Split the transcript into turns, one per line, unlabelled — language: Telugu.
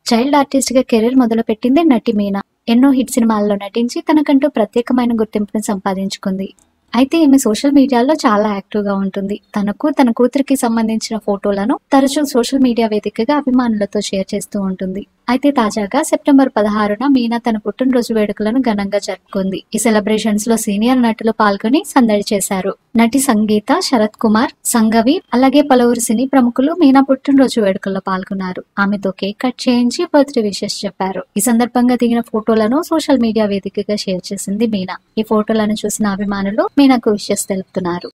చైల్డ్ ఆర్టిస్ట్ గా కెరీర్ మొదలుపెట్టింది నటి మీనా. ఎన్నో హిట్ సినిమాల్లో నటించి తనకంటూ ప్రత్యేకమైన గుర్తింపును సంపాదించుకుంది. అయితే ఈమె సోషల్ మీడియాలో చాలా యాక్టివ్ గా ఉంటుంది. తనకు తన కూతురికి సంబంధించిన ఫోటోలను తరచూ సోషల్ మీడియా వేదికగా అభిమానులతో షేర్ చేస్తూ ఉంటుంది. అయితే తాజాగా సెప్టెంబర్ 16న మీనా తన పుట్టినరోజు వేడుకలను ఘనంగా జరుపుకుంది. ఈ సెలబ్రేషన్స్ లో సీనియర్ నటులు పాల్గొని సందడి చేశారు. నటి సంగీత, శరత్ కుమార్, సంఘవి అలాగే పలువురు సినీ ప్రముఖులు మీనా పుట్టినరోజు వేడుకల్లో పాల్గొన్నారు. ఆమెతో కేక్ కట్ చేయించి బర్త్డే విషెస్ చెప్పారు. ఈ సందర్భంగా దిగిన ఫోటోలను సోషల్ మీడియా వేదికగా షేర్ చేసింది మీనా. ఈ ఫోటోలను చూసిన అభిమానులు మీనాకు విషెస్ తెలుపుతున్నారు.